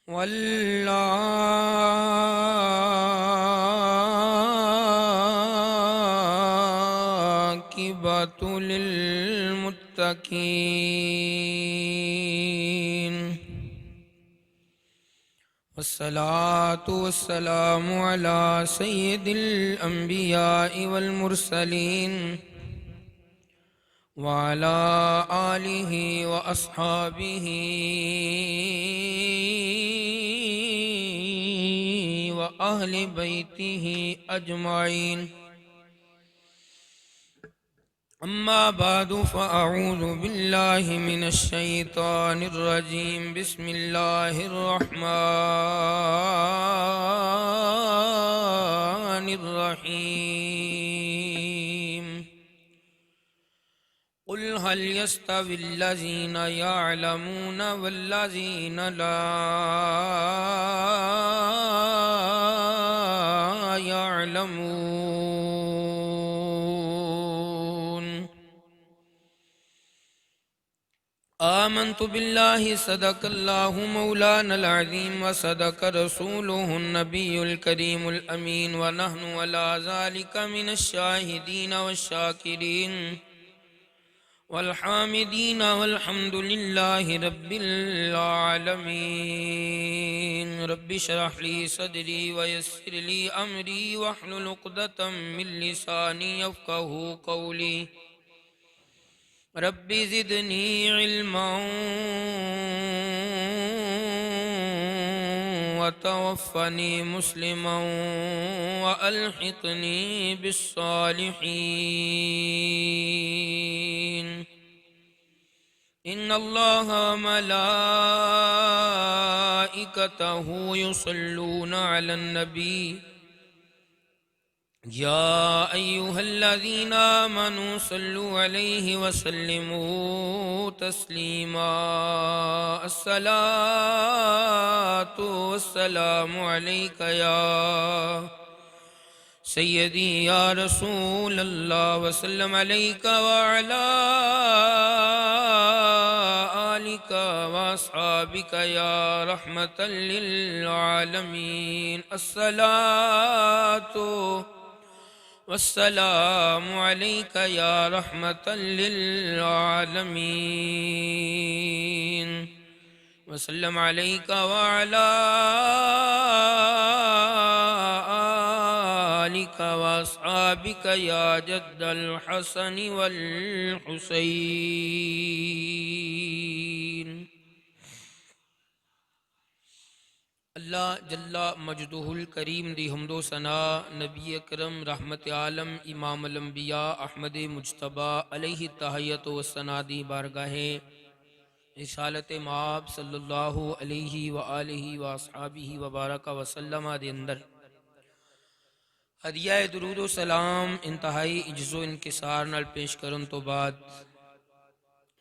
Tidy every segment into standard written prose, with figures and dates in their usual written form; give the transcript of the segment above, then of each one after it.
والعاقبة للمتقين والصلاة والسلام على سيد الأنبياء والمرسلين وعلى آله وأصحابه وأهل بيته أجمعين. أما بعد فأعوذ بالله من الشيطان الرجيم. بسم الله الرحمن الرحيم. قل هل يستوي الذين يعلمون والذين لا يعلمون. آمنت بالله صدق الله مولانا العظيم وصدق رسوله النبي الكريم الأمين ونحن على ذلك من الشاهدين والشاكرين والحامدين والحمد لله رب العالمين. رب اشرح لي صدري ويسر لي أمري واحلل عقدة من لساني يفقهوا قولي. رب زدني علما وتوفني مسلما وألحقني بالصالحين. إن الله ملائكته يصلون على النبي يا أيها الذين آمنوا صلوا عليه وسلموا تسليما. الصلاة والسلام عليك يا سيدي يا رسول الله وسلم عليك وعلى آلك وأصحابك يا رحمة للعالمين. الصلاة والسلام عليك يا رحمة للعالمين وسلم عليك وعلى آلك وأصحابك يا جد الحسن والحسين. اللہ جل مجدہ الکریم دی حمد و ثنا نبی اکرم رحمت عالم امام الانبیاء احمد مجتبیٰ علیہ تحیت و ثنا دی بارگاہ رسالت مآب صلی اللہ علیہ وآلہ وآصحابہ وبارک وسلم دے اندر ہدیہ درود و سلام انتہائی عجز و انکسار نال پیش کرن تو بعد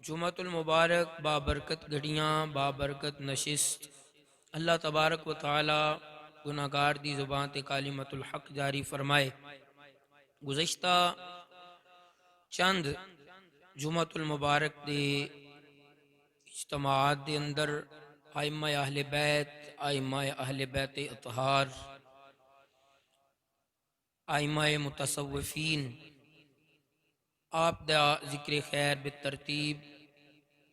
جمعۃ المبارک بابرکت گھڑیاں بابرکت نشست اللہ تبارک و تعالی گناہگار دی زبان تے کلمۃ الحق جاری فرمائے. گزشتہ چند جمعۃ المبارک دے اجتماعات دے اندر ائمہ اہل بیت اطہار ائمہ متصوفین آپ دا ذکر خیر بالترتیب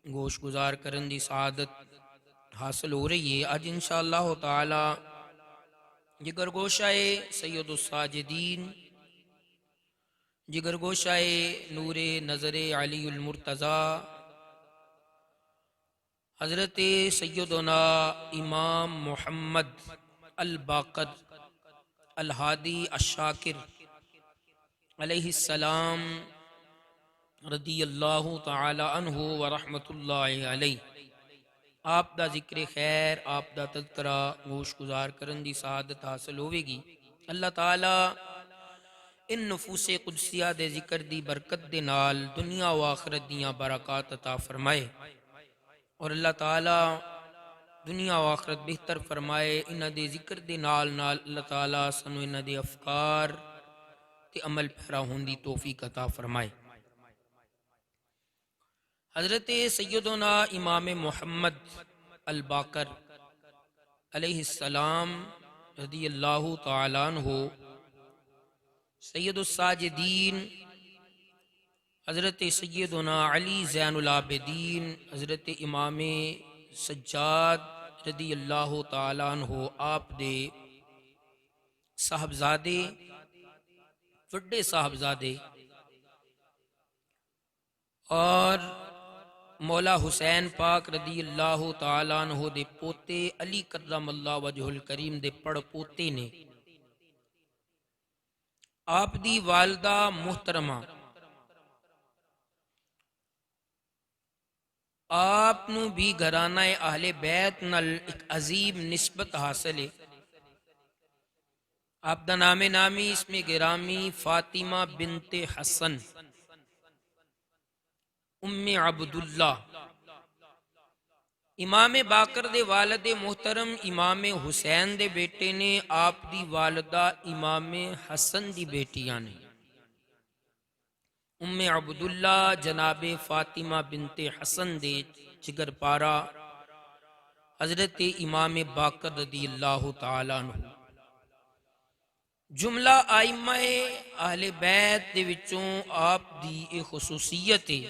گوش گزار کرن دی سعادت حاصل ہو رہی ہے. آج انشاءاللہ تعالی جگر گوشائے سید الساجدین جگر گوشائے نور نظر علی المرتضی حضرت سیدنا امام محمد الباقر الہادی الشاکر علیہ السلام رضی اللہ تعالی عنہ ورحمۃ اللہ علیہ آپ دا ذکر خیر آپ دا تذکرہ گوش گزار کرن دی سعادت حاصل ہوئے گی. اللہ تعالی ان نفوس قدسیہ دے ذکر دی برکت دے نال دنیا و آخرت دیاں برکات عطا فرمائے اور اللہ تعالی دنیا و آخرت بہتر فرمائے. انہاں دے ذکر دے نال نال اللہ تعالی سنو انہاں دے افکار تے عمل پیرا ہون دی توفیق عطا فرمائے. حضرت سیدنا امام محمد الباقر علیہ السلام رضی اللہ تعالیٰ عنہ سید الساجدین حضرت سیدنا علی زین العابدین حضرت امام سجاد رضی اللہ تعالیٰ عنہ آپ دے صاحبزادے وڈے صاحبزادے اور مولا حسین پاک رضی اللہ تعالیٰ عنہ دے پوتے علی کرم اللہ وجہ الکریم دے پڑ پوتے نے آپ دی والدہ محترمہ آپ نو بھی گھرانہ اہل بیت نال ایک عظیم نسبت حاصل ہے۔ آپ دا نام نامی اس میں گرامی فاطمہ بنت حسن ام عبداللہ، امام باقر دے والد محترم امام حسین دے بیٹے نے، آپ دی والدہ امام حسن دی بیٹیاں نے۔ ام عبداللہ جناب فاطمہ بنت حسن دے جگر پارا حضرت امام باقر رضی اللہ تعالیٰ عنہ۔ جملہ آئمہ اہل بیت دے وچوں آپ دی ایک خصوصیت ہے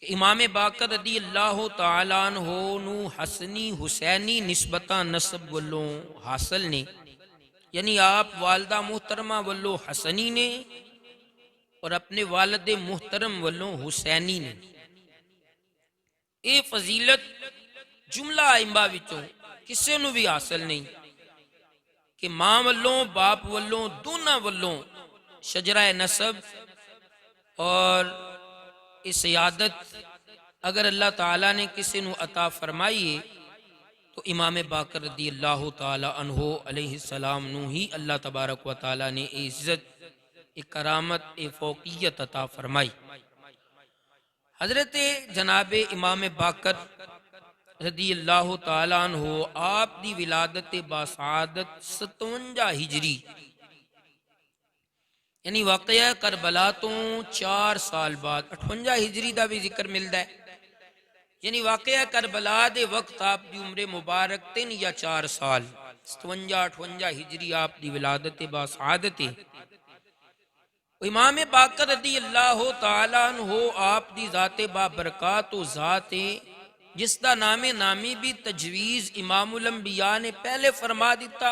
کہ امام باقر رضی اللہ تعالیٰ عنہ نو حسنی حسینی نسبتاں نسب والوں حاصل نے، یعنی آپ والدہ محترمہ والوں حسنی نے اور اپنے والد محترم والوں حسینی نے۔ اے فضیلت جملہ آئمہ وچوں کسے نو بھی حاصل نہیں کہ ماں والوں باپ والوں دونوں والوں شجرہ نسب اور اس عیادت اگر اللہ تعالیٰ نے کسی نو عطا فرمائیے تو امام باقر رضی اللہ تعالیٰ عنہ علیہ السلام نو ہی اللہ تبارک و تعالیٰ نے عزت ایک کرامت ایک فوقیت عطا فرمائی۔ حضرت جناب امام باقر رضی اللہ تعالیٰ عنہ آپ دی ولادت باسعادت 57 ہجری یعنی واقعہ کربلا تو 4 سال بعد 58 ہجری دا بھی ذکر ملدا ہے، یعنی واقعہ کربلا دے وقت آپ دی عمر مبارک 3 یا 4 سال 57-58 ہجری آپ دی ولادت باسعادت ہے۔ امام باقر رضی اللہ تعالیٰ عنہ آپ دی ذات بابرکات و ذات ہے جس دا نام نامی بھی تجویز امام الانبیاء نے پہلے فرما دیتا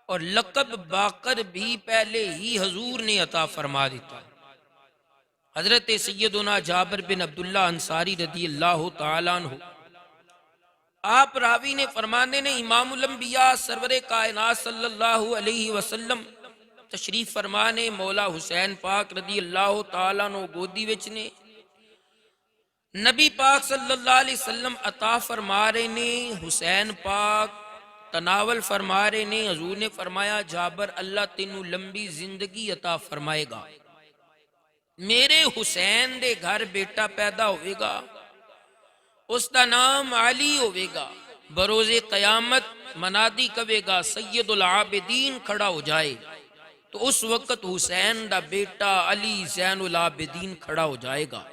اور لقب باقر بھی پہلے ہی حضور نے عطا فرما دیتا۔ حضرت سیدنا جابر بن عبداللہ انصاری رضی اللہ تعالیٰ عنہ آپ راوی نے فرمانے نے امام الانبیاء سرور کائنات صلی اللہ علیہ وسلم تشریف فرمانے مولا حسین پاک رضی اللہ تعالیٰ عنہ گودی وچنے نبی پاک صلی اللہ علیہ وسلم عطا فرما رہے نے، حسین پاک تناول فرما رہے نے۔ حضور نے فرمایا جابر اللہ تینوں لمبی زندگی عطا فرمائے گا، میرے حسین دے گھر بیٹا پیدا ہوئے گا، اس دا نام علی ہوئے گا، بروز قیامت منادی کہے گا سید العابدین کھڑا ہو جائے تو اس وقت حسین دا بیٹا علی زین العابدین کھڑا ہو جائے گا،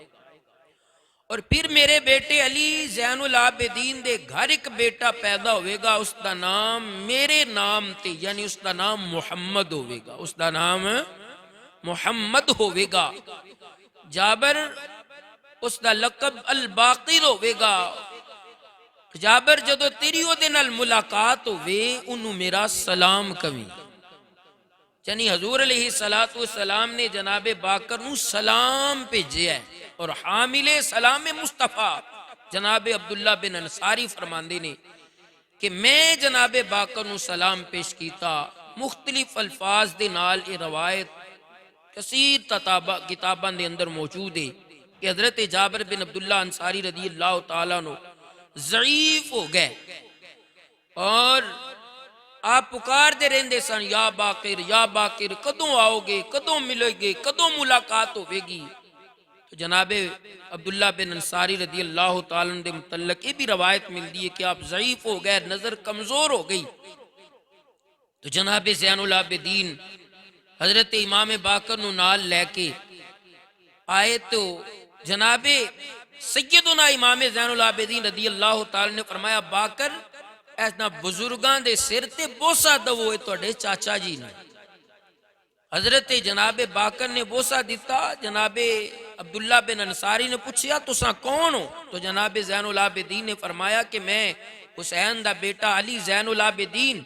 اور پھر میرے بیٹے علی زین العابدین دے گھر ایک بیٹا پیدا ہوئے گا، اس دا نام میرے نام تے یعنی اس دا نام محمد ہوئے گا، اس دا نام محمد ہوئے گا۔ جابر اس دا لقب الباقر ہوئے گا۔ جابر جدو تیری او دے نال ملاقات ہوئے انہوں میرا سلام کبھی، یعنی حضور علیہ السلام نے جناب باقر نو سلام بھیجیا ہے، اور حامل سلام مصطفیٰ جناب عبداللہ بن انصاری فرماندے نے کہ میں جناب باقر نو سلام پیش کیتا، مختلف الفاظ دے نال یہ روایت کثیر کتاباں دے اندر موجود ہے کہ حضرت جابر بن عبداللہ انصاری رضی اللہ تعالیٰ عنہ ضعیف ہو گئے اور آپ پکار دے رہندے سن یا باقر کدوں آؤ گے، کدوں ملو گے، کدوں ملاقات ہوئے گی۔ تو جناب عبداللہ بن انصاری رضی اللہ تعالیٰ عنہ دے متعلق یہ بھی روایت ملتی ہے کہ آپ ضعیف ہو گئے، نظر کمزور ہو گئی۔ تو جناب زین العابدین حضرت امام باقر نو نال لے کے آئے تو جناب سیدنا امام زین العابدین رضی اللہ تعالیٰ نے فرمایا باقر ایسا بزرگاں دے سر تے بوسا دو، اے تواڈے چاچا جی نے۔ حضرت جناب باقر نے بوسا دیتا۔ جناب عبداللہ بن انصاری نے پوچھیا تساں کون ہو؟ تو جناب زین العابدین نے فرمایا کہ میں حسین دا بیٹا علی زین العابدین۔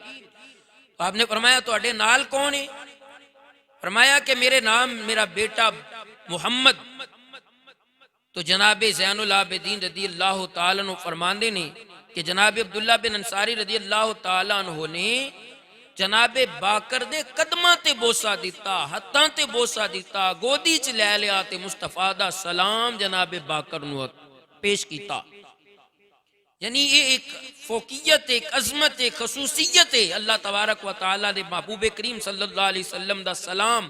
تو آپ نے فرمایا تواڈے نال کون ہے؟ فرمایا کہ میرا بیٹا محمد۔ تو جناب زین العابدین رضی اللہ تعالیٰ عنہ فرماندے نے کہ جناب عبداللہ بن انصاری رضی اللہ تعالیٰ عنہ نے جناب باقر دے قدماں تے بوسا دیتا، ہتھاں تے بوسا دیتا، گودی چ لے لیا تے مصطفیٰ دا سلام جناب باقر نو پیش کیتا۔ یعنی یہ ایک فوقیت، ایک عظمت، ایک خصوصیت ہے اللہ تبارک و تعالیٰ دے محبوب کریم صلی اللہ علیہ وسلم دا سلام۔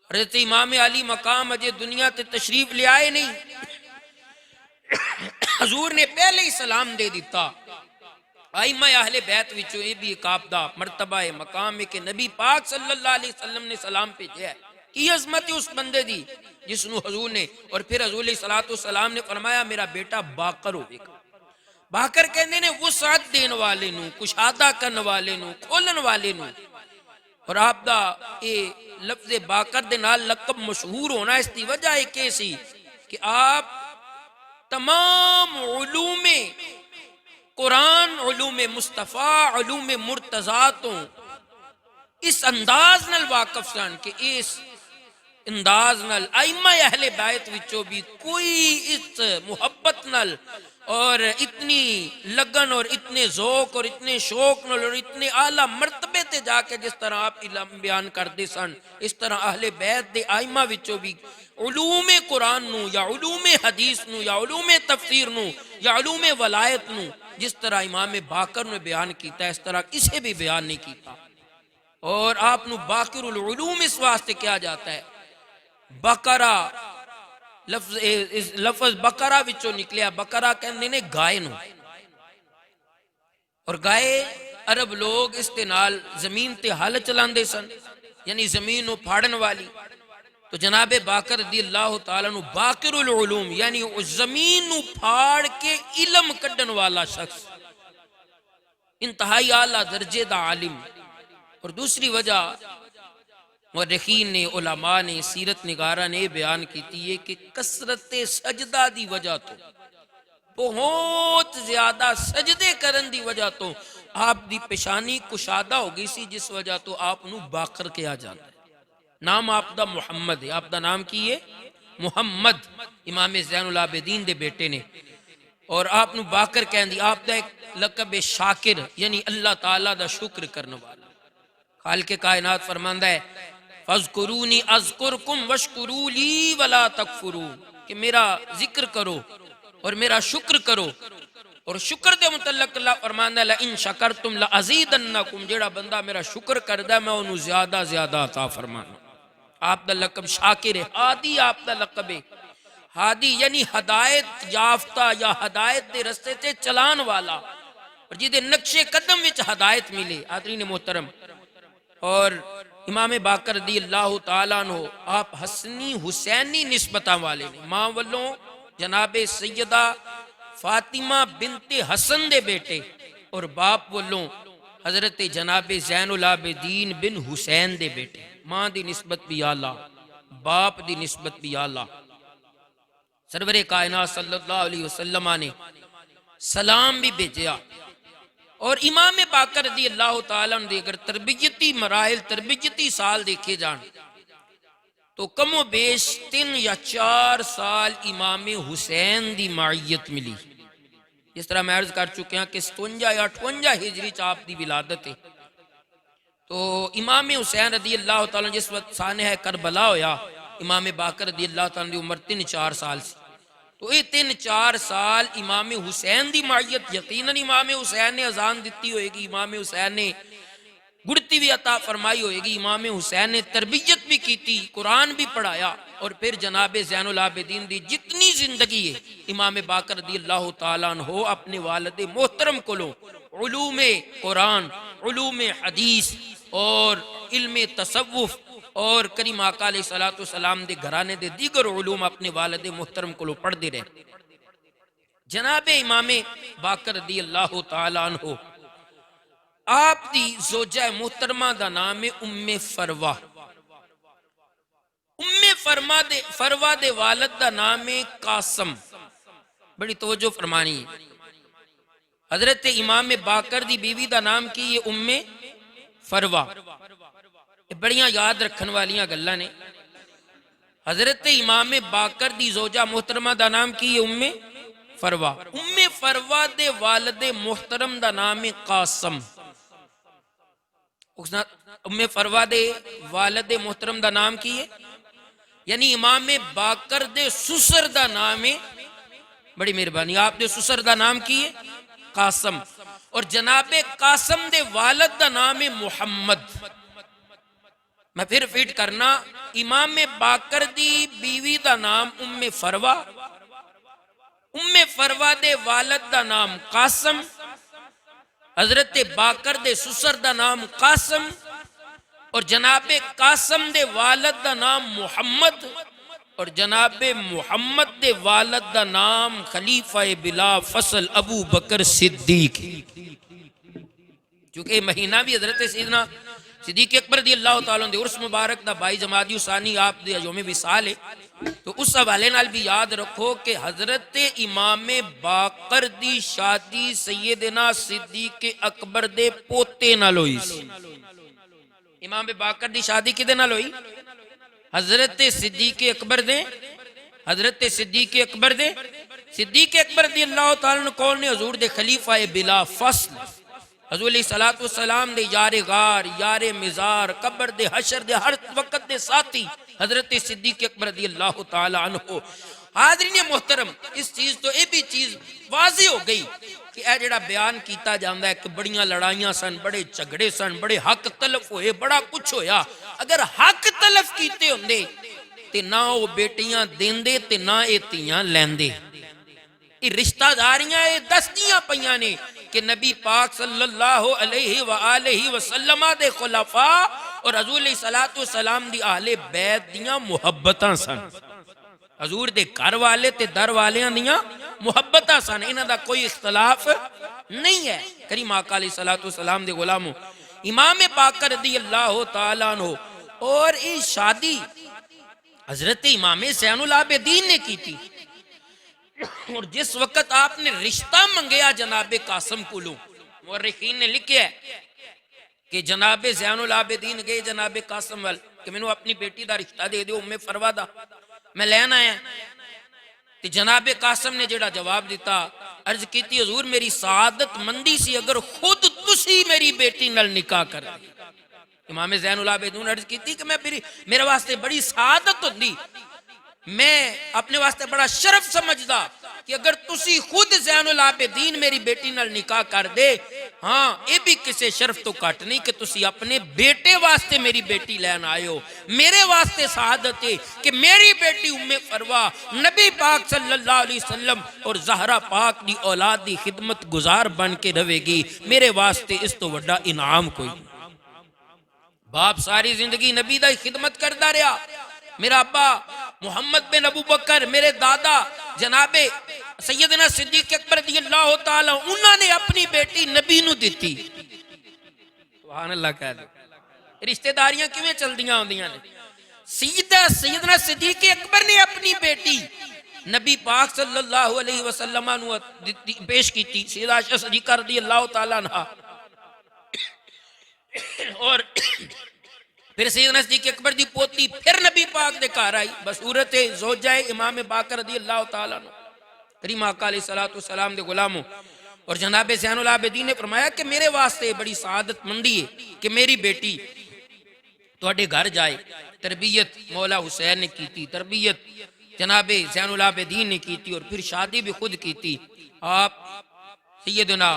حضرت امام علی مقام اجے دنیا تے تشریف لے آئے نہیں، حضور نے پہلے ہی سلام دے دیتا۔ ائمہ اہل بیت وچوں یہ بھی ایک آپ دا مرتبہ ہے، مقام ہے کہ نبی پاک صلی اللہ علیہ وسلم نے سلام بھیجا ہے۔ کی عظمت ہے اس بندے دی جس نو حضور نے، اور پھر حضور علیہ السلام نے فرمایا میرا بیٹا باقر ہوئے گا۔ باقر کہندے نے وسعت دین والے نو، کشادہ کرن والے نو، کھولن والے نو۔ اور آپ دا اے لفظ باقر دے نال لقب مشہور ہونا اس دی وجہ ایک ایسی کہ آپ تمام علوم قرآن، علوم مصطفیٰ، علوم مرتضیٰ تو اس انداز نال واقف سن کہ اس انداز نال ائمہ اہل بیت وچوں بھی کوئی اس محبت نال اور اتنی لگن اور اتنے ذوق اور اتنے شوق نال اور اتنے اعلیٰ مرتبے تے جا کے جس طرح آپ علم بیان کردے سن، اس طرح اہل بیت دے ائمہ وچوں بھی علوم قرآن نو یا علوم حدیث نو یا علوم تفسیر نو یا علوم ولایت نو جس طرح امام باقر نے بیان کیتا ہے اس طرح کسے بھی بیان نہیں کیتا۔ اور آپ نو باقر العلوم اس واسطے کیا جاتا ہے، بقرہ لفظ بقرہ وچوں نکلیا، بقرہ کہندے نے گائے نو، اور گائے عرب لوگ اس دے نال زمین تے ہل چلاندے سن، یعنی زمین نو پھاڑن والی۔ تو جناب باقر رضی اللہ تعالیٰ نو باقر العلوم یعنی زمین نو پھاڑ کے علم کڈن والا شخص، انتہائی اعلیٰ درجے دا عالم۔ اور دوسری وجہ مورخین نے، علماء نے، سیرت نگارہ نے بیان کیتی ہے کہ کثرت سجدہ دی وجہ تو، بہت زیادہ سجدے کرن دی وجہ تو آپ دی پیشانی کشادہ ہو گئی سی، جس وجہ تو آپ نو باقر کیا جاتا ہے۔ نام آپ دا محمد ہے، آپ دا نام کی ہے محمد، امام زین العابدین دے بیٹے نے، اور آپ نو باقر کہن دی۔ آپ دا ایک لقب شاکر یعنی اللہ تعالیٰ دا شکر کرنے والا۔ خالق کائنات فرماندہ ہے فَاذْكُرُونِي أَذْكُرْكُمْ وَاشْكُرُوا لِي وَلَا تَكْفُرُوا، کہ میرا ذکر کرو اور میرا شکر کرو۔ اور شکر دے متعلق اللہ فرماندہ ہے لَإِن شَكَرْتُمْ لَأَزِيدَنَّكُمْ، جیڑا بندہ میرا شکر کردہ میں انہوں زیادہ زیادہ عطا فرمانا۔ آپ دا لقب شاکر ہے۔ ہادی آپ دا لقب ہے، ہادی یعنی ہدایت یافتہ یا ہدایت دے رستے تے چلان والا، اور جیدے نقش قدم وچ ہدایت ملے۔ حاضرین محترم، اور امام باقر رضی اللہ تعالیٰ عنہ آپ حسنی حسینی نسبتاں والے نے، ماں والوں جناب سیدہ فاطمہ بنت حسن دے بیٹے، اور باپ والوں حضرت جناب زین العابدین بن حسین دے بیٹے۔ ماں دی نسبت بھی اعلیٰ، باپ دی نسبت بھی اعلیٰ۔ سرور کائنات صلی اللہ علیہ وسلم نے سلام بھی بھیجیا۔ اور امام باقر رضی اللہ تعالیٰ عنہ اگر تربیتی مراحل، تربیتی سال دیکھے جان تو کم و بیش 3 یا 4 سال امام حسین دی معیت ملی۔ جس طرح میں عرض کر چکے ہیں کہ 57 یا 58 ہجری چاپ دی ولادت ہے۔ تو امام حسین رضی اللہ تعالیٰ جس وقت سانحہ کربلا ہویا، امام باقر رضی اللہ تعالیٰ دی عمر 3-4 سال سی۔ تو یہ 3-4 سال امام حسین دی معیت، یقیناً امام حسین نے اذان دیتی ہوئے گی، امام حسین نے گڑتی بھی عطا فرمائی ہوئے گی، امام حسین نے تربیت بھی کیتی، قرآن بھی پڑھایا۔ اور پھر جناب زین العابدین دی جتنی زندگی ہے امام باقر رضی اللہ تعالیٰ عنہ اپنے والد محترم کو علوم قرآن، علوم حدیث اور علم تصوف اور کریم آقا علیہ السلام دے گھرانے دے دیگر علوم اپنے والد محترم کو پڑھ دے رہے۔ جناب امام باقر رضی اللہ تعالیٰ عنہ آپ دی زوجہ محترمہ دا نام ہے ام فروا. ام فروا دے والد دا نام ہے قاسم. بڑی توجہ فرمانی ہے. حضرت امام باقر دی بیوی دا نام کی یہ ام فروا. یہ بڑیاں یاد رکھن والیاں گلاں نے. حضرت امام باقر دی زوجہ محترمہ دا نام کی یہ ام فروا. ام فروا دے والد محترم دا نام ہے قاسم. ام فروا دے والد محترم دا نام کی ہے یعنی امام باقر دے سسر دا نام ہے. بڑی مہربانی. آپ دے سسر دا نام کی ہے قاسم. اور جناب قاسم دے والد دا نام ہے محمد. میں پھر فیٹ کرنا. امام باقر دی بیوی دا نام ام فروا. ام فروا دے والد دا نام قاسم. حضرت باقر دے سسر دا نام قاسم. اور جناب قاسم دے والد دا نام محمد. اور جناب محمد دے والد دا نام خلیفہ بلا فصل ابو بکر صدیق. چونکہ مہینہ بھی حضرت سیدنا صدیق اکبر رضی اللہ تعالیٰ دے عرس مبارک دا 22 جمادی ثانی آپ دے یوم وصال ہے. تو اس حوالے نال بھی یاد رکھو کہ حضرت امام باقر دی شادی سیدنا صدیق اکبر دے پوتے نال ہوئی. امام باقر دی شادی کدے نال ہوئی؟ حضرت صدیق اکبر دے. حضرت صدیق اکبر دے. صدیق اکبر دی اللہ تعالیٰ نے کون نے؟ حضور دے خلیفہ بلا فصل حضور علیہ السلام دے یار غار، یار مزار، قبر دے حشر دے ہر وقت دے ساتھی حضرت صدیق اکبر رضی اللہ تعالیٰ عنہ. حاضرین محترم، اس چیز تو یہ بھی چیز واضح ہو گئی کہ اے جڑا بیان کیتا جاندہ ہے کہ بڑیاں لڑائیاں سن، بڑے جھگڑے سن، بڑے حق تلف ہوئے، بڑا کچھ ہویا. اگر حق تلف کیتے ہوندے تے نہ وہ بیٹیاں دیندے تے نہ اے تیاں لیندے. یہ رشتہ داریاں یہ دستیاں پیاں نے کہ نبی پاک صلی اللہ علیہ وآلہ وسلم دے خلفاء اور حضور علیہ السلام دی اہل بیت دیاں محبتاں سن. حضور دے گھر والے تے در والیاں دیاں محبتاں سن. انہاں دا کوئی اختلاف نہیں ہے. کریم آقا علیہ السلام دے غلاموں، امام باقر رضی اللہ تعالیٰ عنہ اور یہ شادی حضرت امام زین العابدین نے کی تھی. اور جس وقت آپ نے رشتہ منگیا جناب قاسم کولوں، مورخین نے لکھیا ہے کہ جناب زین العابدین گئے جناب قاسم وال کہ میں نے اپنی بیٹی دا رشتہ دے دیو ام فروا دا، میں لین آیا. تو جناب قاسم نے جڑا جواب دیتا، عرض کیتی حضور میری سعادت مندی سی اگر خود تسی میری بیٹی نال نکاح کر دی. امام زین العابدین عرض کیتی کہ میرے واسطے بڑی سعادت ہوندی، میں اپنے واسطے بڑا شرف سمجھدا کہ اگر تسی خود زین العابدین میری بیٹی نال نکاح کر دے. ہاں یہ بھی کسی شرف تو کٹ نہیں کہ تسی اپنے بیٹے واسطے میری بیٹی لین آئے ہو. میرے واسطے سعادت ہے کہ میری بیٹی ام فروا نبی پاک صلی اللہ علیہ وسلم اور زہرا پاک دی اولاد دی خدمت گزار بن کے رہے گی. میرے واسطے اس تو وڈا انعام کوئی. باپ ساری زندگی نبی دا خدمت کردا رہا. میرا ابا محمد بن ابو بکر، میرے دادا جناب سیدنا صدیق اکبر رضی اللہ تعالیٰ انہوں نے اپنی بیٹی نبی نو دیتی. سبحان اللہ کہہ دو. رشتہ داریاں کیویں چلدیاں ہوندیاں نے. سیدنا صدیق اکبر نے اپنی بیٹی نبی پاک صلی اللہ علیہ وسلم نو پیش کیتی. سیدہ عائشہ صدیقہ رضی اللہ تعالیٰ عنہ اور پھر سیدنا صدیق اکبر دی پوتی پھر نبی پاک دے گھر آئی بصورت زوجہ امام باقر رضی اللہ تعالیٰ عنہ. کریم آقا علیہ السلام دے غلاموں، اور جناب زین العابدین نے فرمایا کہ میرے واسطے بڑی سعادت مندی ہے کہ میری بیٹی تواڈے گھر جائے. تربیت مولا حسین نے کی تھی، تربیت جناب زین العابدین نے کی تھی، اور پھر شادی بھی خود کی تھی. آپ سیدنا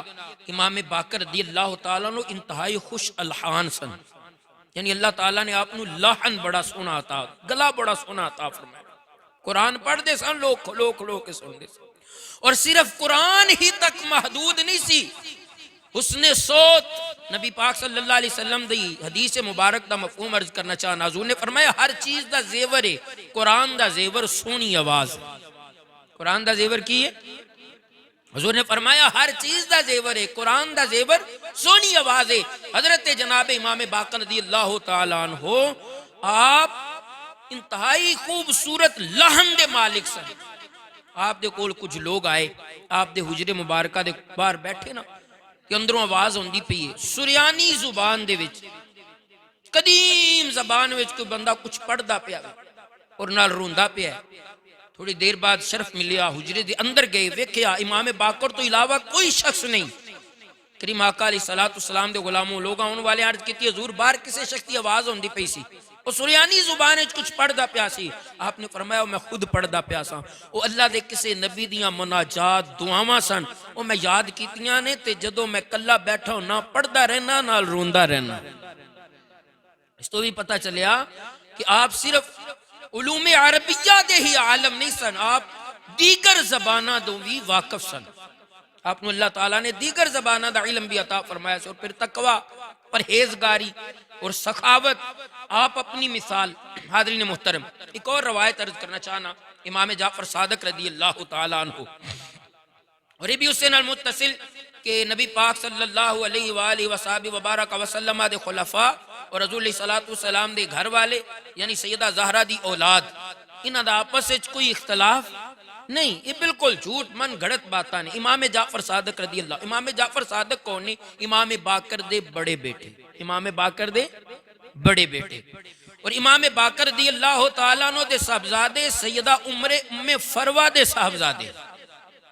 امام باقر رضی اللہ تعالیٰ عنہ انتہائی خوش الحان سن. یعنی اللہ تعالیٰ نے آپ نو لحن بڑا سونا عطا، گلا بڑا سونا عطا فرمایا. قرآن پڑھ دے سن لوگ کھلو کھلو کے سن دے سن. اور صرف قرآن ہی تک محدود نہیں سی، حسن صوت نبی پاک صلی اللہ علیہ وسلم دی حدیث مبارک دا مفہوم عرض کرنا چاہنا. حضور نے فرمایا ہر چیز دا زیور ہے، قرآن دا زیور سونی آواز ہے. قرآن دا زیور کی ہے؟ حضور نے فرمایا ہر چیز دا زیور ہے، قرآن دا زیور سونی آواز ہے۔ حضرت جناب امام باقر رضی اللہ تعالیٰ عنہ آپ انتہائی خوبصورت لہن دے مالک سن۔ آپ دے کول کچھ لوگ آئے، آپ دے حجرے مبارکہ دے باہر بیٹھے نا کہ اندروں آواز ہوندی پئی ہے سریانی زبان دے وچ، قدیم زبان وچ کوئی بندہ کچھ پڑھدا پیا اور نال روندا پیا۔ تھوڑی دیر بعد شرف ملیا، حجرے دے اندر گئے، ویکھیا امام باقر تو علاوہ کوئی شخص نہیں۔ کریم آقا علیہ السلام دے غلاموں لوگاں ان والے عرض کیتی حضور باہر کسے شخص کی آواز ہوندی پئی سی، وہ سریانی زبان وچ کچھ پڑھدا پیا سی۔ آپ نے فرمایا میں خود پڑھدا پیا سا، وہ اللہ دے کسے نبی دیاں مناجات دعاواں سن، وہ میں یاد کیتیاں نے تے جدوں میں کلا بیٹھا نہ پڑھدا رہنا نال روندا رہنا۔ اس تو بھی پتہ چلیا کہ آپ صرف علوم عربیہ دے ہی عالم نہیں سن، آپ دیگر زبانہ دو بھی واقف سن۔ آپ نے اللہ تعالیٰ نے دیگر زبانہ دا علم بھی عطا فرمایا اور پھر تقوی، پرہیزگاری اور سخاوت آپ اپنی مثال۔ حاضرین محترم، ایک اور روایت عرض کرنا چاہنا امام جعفر صادق رضی اللہ تعالیٰ عنہ، اور یہ بھی اس سے نال متصل کہ نبی پاک صلی اللہ علیہ وآلہ وصحبہ وبارک وسلم دے خلفاء اور رسول صلی اللہ علیہ وسلم دے گھر والے یعنی سیدہ زہرا دی اولاد، انہاں دا آپس وچ کوئی اختلاف نہیں، یہ بالکل جھوٹ من گھڑت باتاں نے۔ امام جعفر صادق رضی اللہ، امام جعفر صادق کون نے؟ امام باقر دے بڑے بیٹے، امام باقر دے بڑے بیٹے، اور امام باقر رضی اللہ تعالیٰ عنہ دے صاحبزادے سیدہ ام فروہ دے صاحبزادے،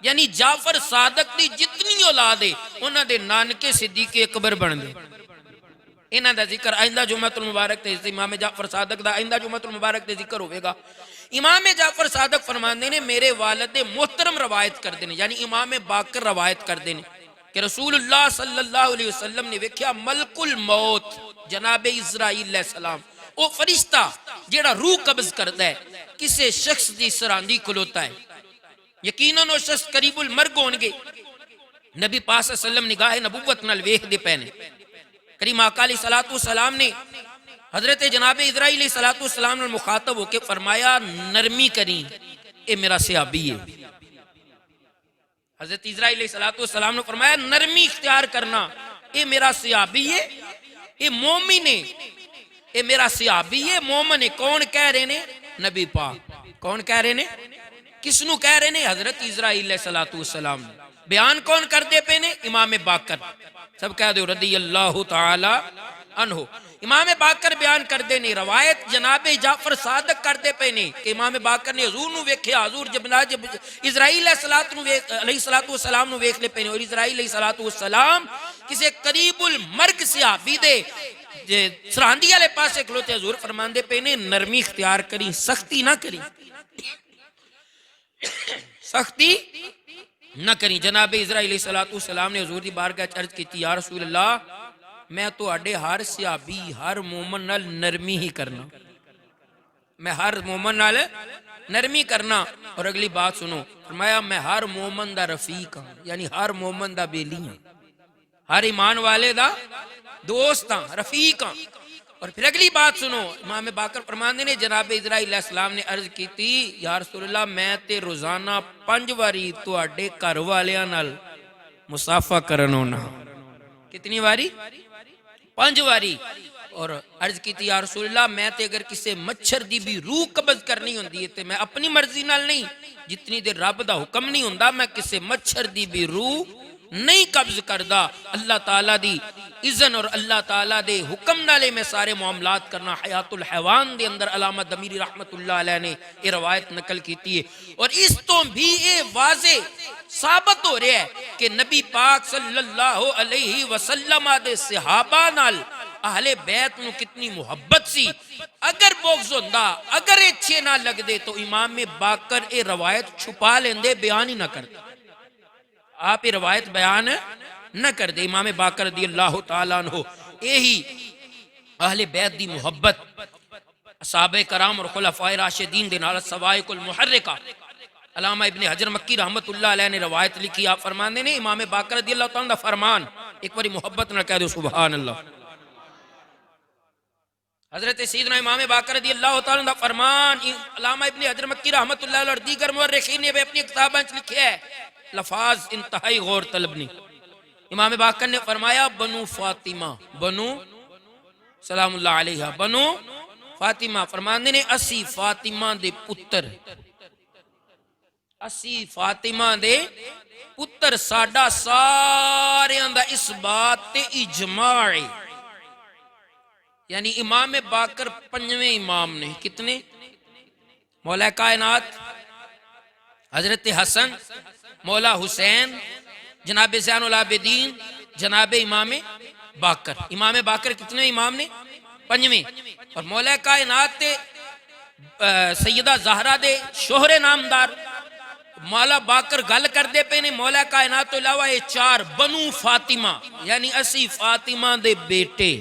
یعنی جعفر صادق دی جتنی اولاد ہے انہاں دے نانکے صدیق اکبر بن دے۔ انہاں دا ذکر آئندہ جمعۃ المبارک تے امام جعفر صادق دا آئندہ جمعۃ المبارک تے ذکر ہوئے گا۔ امام جعفر صادق فرماندے نے میرے والد محترم روایت کر دینے، یعنی امام باقر روایت کر دینے کہ رسول اللہ صلی اللہ علیہ وسلم نے ویکھیا ملک الموت جناب اسرائیل علیہ السلام، وہ فرشتہ جیڑا روح قبض کرتا ہے کسے شخص دی سراندی کھلوتا ہے، یقیناً وہ شخص قریب المرگ ہونگے۔ نبی پاک صلی اللہ علیہ وسلم نگاہ نبوت نال ویکھ دے پینے، کریم آقا علیہ السلام نے حضرت جناب اسرائیل علیہ السلام نے مخاطب ہو کے فرمایا نرمی کریں، اے میرا صحابی ہے۔ حضرت اسرائیل علیہ السلام نے فرمایا نرمی اختیار کرنا، اے میرا صحابی ہے، اے مومن ہے، اے میرا صحابی ہے، مومن ہے۔ کون کہہ رہے نے؟ نبی پاک۔ کون کہہ رہے نے؟ کس نو کہہ رہے نے؟ حضرت اسرائیل علیہ السلام نے۔ بیان کون کر دے پہ نے؟ امام باقر، سب کہہ دے رضی اللہ تعالی عنہ۔ امام باقر بیان کر دے نے، روایت جناب جعفر صادق کر دے پہ نے کہ امام باقر نے حضور نو ویکھیا، حضور جب اسرائیل علیہ السلام نو ویکھ لے پہ نے، اور اسرائیل علیہ السلام کسے قریب المرگ صحابی دے سراندی والے پاسے کھلوتے، حضور فرماندے پہ نے نرمی اختیار کری، سختی نہ کری، سختی نہ کریں۔ جناب اسرائیل علیہ السلام نے حضور دی بارگاہ عرض کی یا رسول اللہ میں تو اڈے ہر صحابی ہر مومن نال نرمی ہی کرنا، میں ہر مومن نال نرمی کرنا۔ اور اگلی بات سنو، فرمایا میں ہر مومن دا رفیق ہوں، یعنی ہر مومن دا بیلی ہوں، ہر ایمان والے دا دوست ہوں، رفیق ہوں۔ اور پھر اگلی بات سنو، امام باقر فرماندے نے جناب اسرائیل علیہ السلام نے عرض کی تھی یا رسول اللہ میں تے روزانہ 5 واری تواڈے گھر والیاں نال مصافحہ کرن ہونا۔ کتنی واری؟ 5 واری۔ اور عرض کی تھی یا رسول اللہ میں تے اگر کسے مچھر دی بھی روح قبض کرنی ہوندی ہے تے میں اپنی مرضی نال نہیں، جتنی دیر رب دا حکم نہیں ہوندا میں کسے مچھر دی بھی روح نہیں قبض کردہ، اللہ تعالیٰ دی اذن اور اللہ تعالیٰ دے حکم نالے میں سارے معاملات کرنا۔ حیات الحیوان دے اندر علامہ دمیری رحمت اللہ علیہ نے یہ روایت نقل کیتی ہے، اور اس تو بھی یہ واضح ثابت ہو رہا ہے کہ نبی پاک صلی اللہ علیہ وسلم دے صحابہ نال اہل بیت نو کتنی محبت سی۔ اگر بغض ہوندا، اگر اچھے نہ لگ دے تو امام باقر یہ روایت چھپا لیندے، بیان ہی نہ کرتے، آپ یہ روایت بیان نہ کر دے۔ امام باقر رضی اللہ تعالیٰ عنہ یہی اہل بیت دی محبت صحابہ کرام اور خلفائے راشدین دے نال سوائق المحرکہ علامہ ابن حجر مکی رحمت اللہ علیہ نے روایت لکھی، آپ فرماندے نے امام باقر رضی اللہ تعالیٰ دا فرمان، ایک باری محبت نہ کہہ دو سبحان اللہ۔ حضرت سیدنا امام باقر رضی اللہ تعالیٰ دا فرمان علامہ ابن حجر مکی رحمت اللہ علیہ اور دیگر مورخین نے بھی اپنی کتابیں لکھے ہے لفاظ انتہائی غور طلب نہیں. امام باقر نے فرمایا بنو فاطمہ، بنو سلام اللہ علیہ، بنو فاطمہ، فرماندے نے اسی فاطمہ دے پتر، اسی فاطمہ دے پتر، ساڈا ساریاں دا اس بات تے اجماع ہے. یعنی امام باقر پنجویں امام نے. کتنے؟ مولا کائنات حضرت حسن، مولا حسین، جناب زین العابدین، جناب امام باقر. امام باقر کتنے امام نے؟ پنجویں. اور مولا کائنات تے سیدہ زہرا دے شوہر نامدار مولا باقر گل کر دے پے نے مولا کائنات تو علاوہ یہ چار بنو فاطمہ، یعنی اسی فاطمہ دے بیٹے،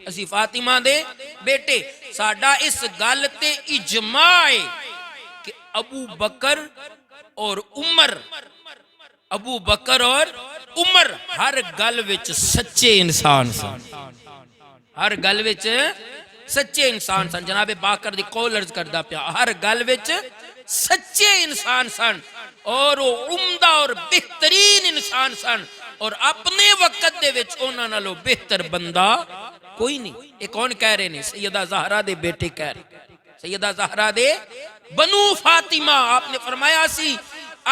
اسی فاطمہ دے بیٹے. ساڈا اس گل تے اجماع ہے کہ ابو بکر اور عمر، ابو بکر اور عمر ہر گل وچ سچے انسان سن، ہر گل وچ سچے انسان سن. جناب باقر دی قول عرض کردا پیا، ہر گل وچ سچے انسان سن اور وہ عمدہ اور بہترین انسان سن، اور اپنے وقت دے وچ انہاں نالوں بہتر بندہ کوئی نہیں. یہ کون کہہ رہے ہیں؟ سیدہ زہرا دے بیٹے کہہ رہے، سیدہ زہرا دے بنو فاطمہ. آپ نے فرمایا سی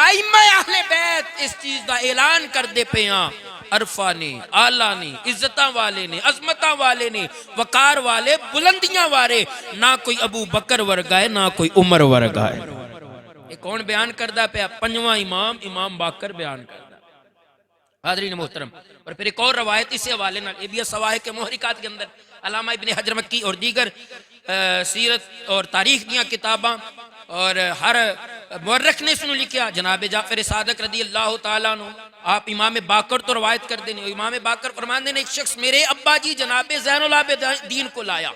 ائمہ اہل بیت اس چیز دا اعلان کر دے پے ہاں، عرفہ نے، آلہ نے، عزتاں والے نے، عظمتاں والے نے، وقار والے، بلندیاں والے، نہ کوئی ابو بکر ورگا ہے نہ کوئی عمر ورگا ہے. یہ کون بیان کردہ پہ؟ پنجواں امام، امام باقر بیان کردہ. حاضرین محترم، اور پھر ایک اور روایت اس حوالے نال، یہ بھی سواہق محرکات کے اندر علامہ ابن حجر مکی اور دیگر سیرت اور تاریخ دیاں کتاباں اور ہر مورخ نے سنو لکھیا. جناب جعفر صادق رضی اللہ تعالیٰ عنہ آپ امام باقر تو روایت کر دینے. امام باقر فرماندے نے ایک شخص میرے ابا جی جناب زین العابدین کو لایا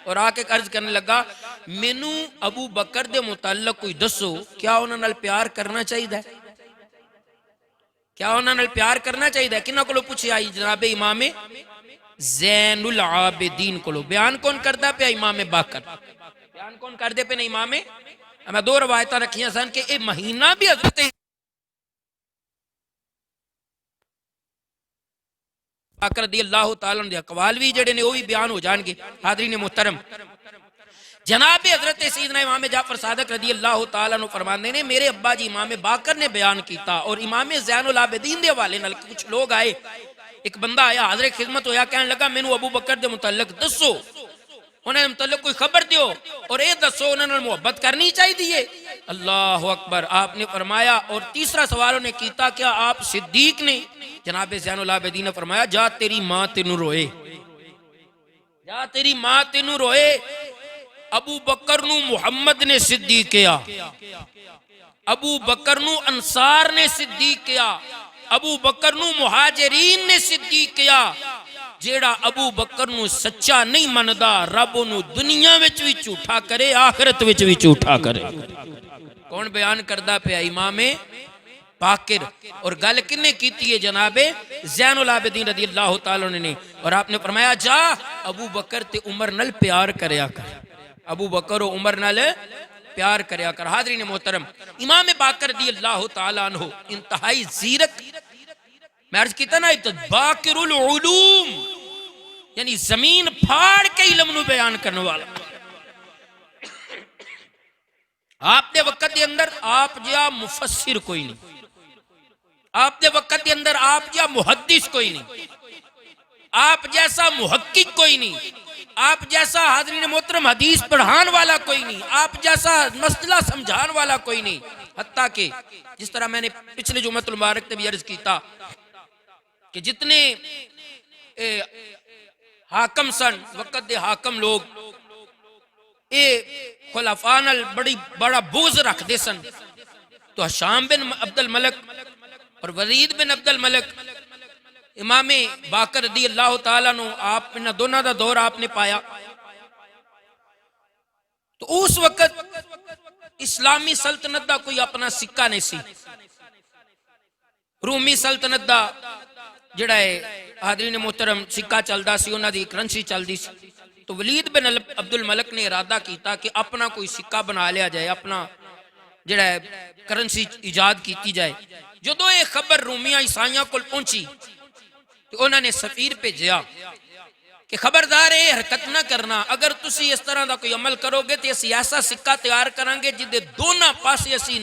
اور آ کے عرض کرنے لگا مینوں ابو بکر دے متعلق کوئی دسو، کیا انہاں نال پیار کرنا چاہیے ہے؟ کیا انہاں نال پیار کرنا چاہیے ہے؟ کنہاں کولوں پوچھے آئی؟ جناب امام زین العابدین کولوں. بیان کون کردا پیا؟ امام باقر. بیان کون کر دے پہ نہیں؟ امام. میں دو روایتاں رکھیاں سن کہ اے مہینہ بھی حضرت باقر رضی اللہ تعالیٰ عنہ دے اقوال بھی جڑے نے وہ بھی بیان ہو جان گے. حاضرین محترم، جناب حضرت سیدنا امام جعفر صادق رضی اللہ تعالیٰ عنہ فرماندے نے میرے ابا جی امام باقر نے بیان کیتا اور امام زین العابدین دے والے نال کچھ لوگ آئے. ایک بندہ آیا حاضر خدمت ہویا، کہنے لگا مینوں ابو بکر دے متعلق دسو، انہیں متعلق کوئی خبر دیو اور اے دسو انہوں نے محبت کرنی چاہیے دیئے. اللہ اکبر. آپ نے فرمایا، اور تیسرا سوال انہیں کیتا کیا آپ صدیق نے؟ جناب زین العابدین نے فرمایا جا تیری ماں تینوں روئے، جا تیری ماں تینوں روئے. ابو بکر نو محمد نے صدیق کیا، ابو بکر نو انصار نے صدیق کیا، ابو بکر نو مہاجرین نے صدیق کیا. جیڑا ابو بکر نو سچا نہیں مندا رب نو دنیا وچ بھی جھوٹا کرے آخرت وچ بھی جھوٹا کرے. کون بیان کردہ پہ؟ امام باقر. اور گل کنے کیتی ہے؟ جناب زین العابدین رضی اللہ تعالیٰ نے. اور آپ نے فرمایا جا ابو بکر تے عمر نال پیار کریا کر، ابو بکر و عمر نال پیار کریا کر. حاضرین محترم، امام باقر رضی اللہ تعالیٰ عنہ انتہائی زیرک، میں عرض کیتا نا باقر العلوم، یعنی زمین پھاڑ کے علم نو بیان کرنے والا. آپ دے وقت دے اندر آپ جا مفسر کوئی نہیں، آپ دے وقت دے اندر آپ جا محدث کوئی نہیں، آپ جیسا محقق کوئی نہیں، آپ جیسا حاضرین محترم حدیث پڑھان والا کوئی نہیں، آپ جیسا مسئلہ سمجھان والا کوئی نہیں. حتیٰ کہ جس طرح میں نے پچھلے جمعۃ المبارک تے بھی عرض کیتا کہ جتنے حاکم سن وقت دے حاکم لوگ اے خلفاء نال بڑا بغض رکھ دے سن. تو ہشام بن عبد الملک اور ولید بن عبد الملک امام باقر رضی اللہ تعالیٰ عنہ آپ انہاں دونوں دا دور آپ نے پایا. تو اس وقت اسلامی سلطنت دا کوئی اپنا سکہ نہیں سی. رومی سلطنت دا جڑا ہے حاضرین محترم سکہ چلدا سی، انہاں دی کرنسی چلدی سی. تو ولید بن عبد الملک نے ارادہ کیتا کہ اپنا کوئی سکہ بنا لیا جائے، اپنا جڑا ہے کرنسی ایجاد کیتی جائے. جدو یہ خبر رومیاں عیسائیاں کو پہنچی تو انہوں نے سفیر بھیجیا کہ خبردار یہ حرکت نہ کرنا، اگر تسی اس طرح دا کوئی عمل کرو گے تو اسی ایسا سکہ تیار کریں گے جدے دونوں پاسے اسی